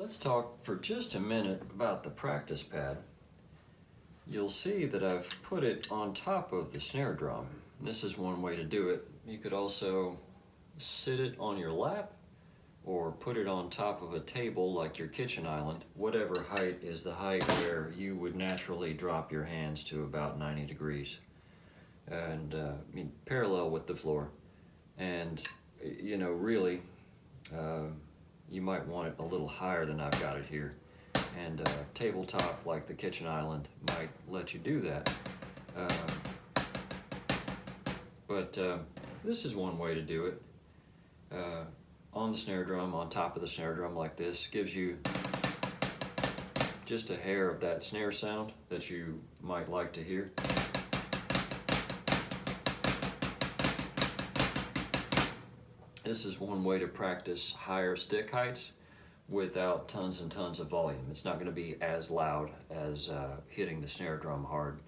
Let's talk for just a minute about the practice pad. You'll see that I've put it on top of the snare drum. This is one way to do it. You could also sit it on your lap or put it on top of a table like your kitchen island. Whatever height is the height where you would naturally drop your hands to about 90 degrees and parallel with the floor. And really, you might want it a little higher than I've got it here. And tabletop like the kitchen island might let you do that. But this is one way to do it. On the snare drum, on top of the snare drum like this, gives you just a hair of that snare sound that you might like to hear. This is one way to practice higher stick heights without tons and tons of volume. It's not going to be as loud as hitting the snare drum hard.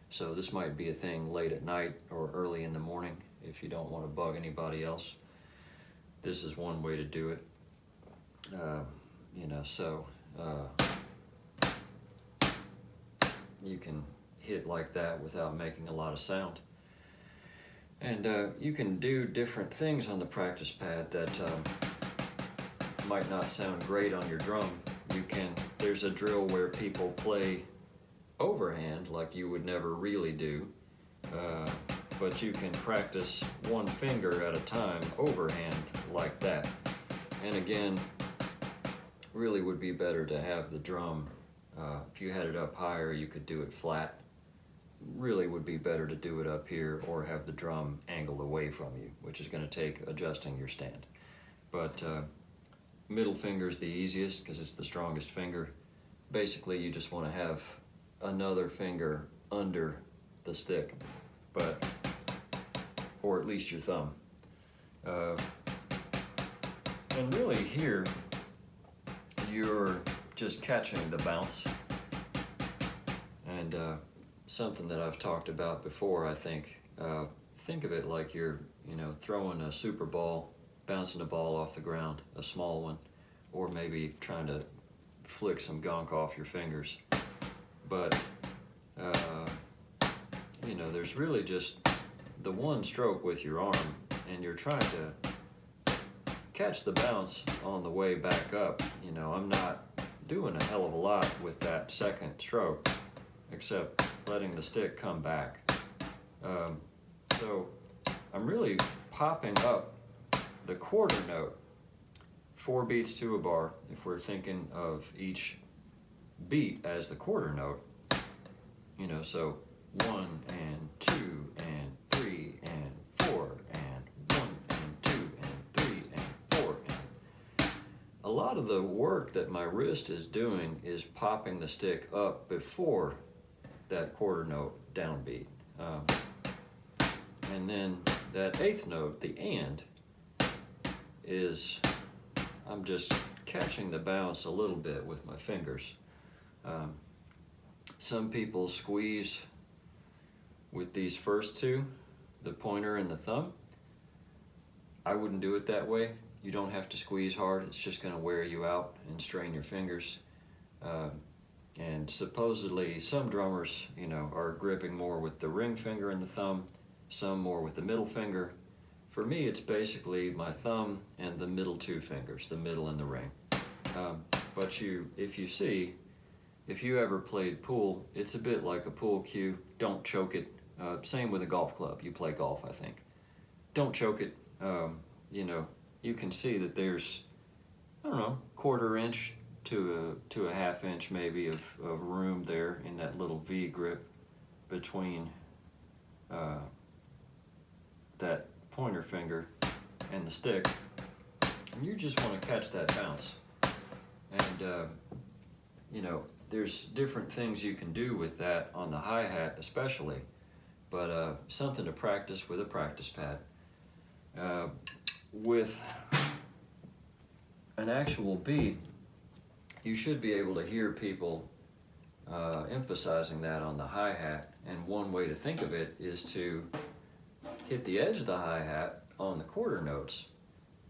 So this might be a thing late at night or early in the morning if you don't want to bug anybody else. This is one way to do it. You can hit like that without making a lot of sound. And you can do different things on the practice pad that might not sound great on your drum. There's a drill where people play overhand like you would never really do, but you can practice one finger at a time overhand like that. And again, really would be better to have the drum, if you had it up higher, you could do it flat. Really would be better to do it up here or have the drum angled away from you, which is going to take adjusting your stand. But middle finger is the easiest because it's the strongest finger. Basically, you just want to have another finger under the stick, or at least your thumb. And really here, you're just catching the bounce. And something that I've talked about before, I think. Think of it like you're, throwing a super ball, bouncing a ball off the ground, a small one, or maybe trying to flick some gunk off your fingers. But, there's really just the one stroke with your arm, and you're trying to catch the bounce on the way back up. I'm not doing a hell of a lot with that second stroke, except letting the stick come back. So I'm really popping up the quarter note, 4 beats to a bar, if we're thinking of each beat as the quarter note. So 1 and 2 and 3 and 4 and 1 and 2 and 3 and 4 and... A lot of the work that my wrist is doing is popping the stick up before that quarter note downbeat. And then that eighth note, the and, I'm just catching the bounce a little bit with my fingers. Some people squeeze with these first two, the pointer and the thumb. I wouldn't do it that way. You don't have to squeeze hard. It's just going to wear you out and strain your fingers. And supposedly some drummers, are gripping more with the ring finger and the thumb, some more with the middle finger. For me, it's basically my thumb and the middle 2 fingers, the middle and the ring. But if you ever played pool, it's a bit like a pool cue. Don't choke it. Same with a golf club. You play golf, I think. Don't choke it. You can see that there's, quarter inch to a half inch maybe of room there in that little V grip between that pointer finger and the stick, and you just want to catch that bounce. And there's different things you can do with that on the hi-hat especially, but something to practice with a practice pad. With an actual beat, you should be able to hear people emphasizing that on the hi-hat, and one way to think of it is to hit the edge of the hi-hat on the quarter notes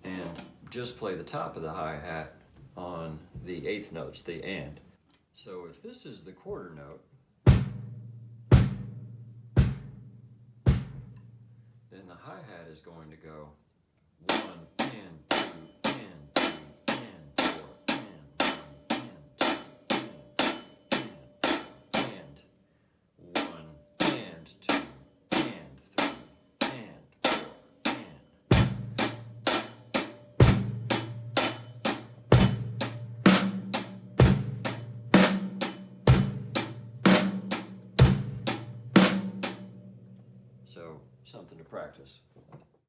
and just play the top of the hi-hat on the eighth notes, the and. So if this is the quarter note, then the hi-hat is going to go 1 and 2 and 3 and 4 and 1 and 2 and 1 and 2 and 3 and 4 and. So something to practice.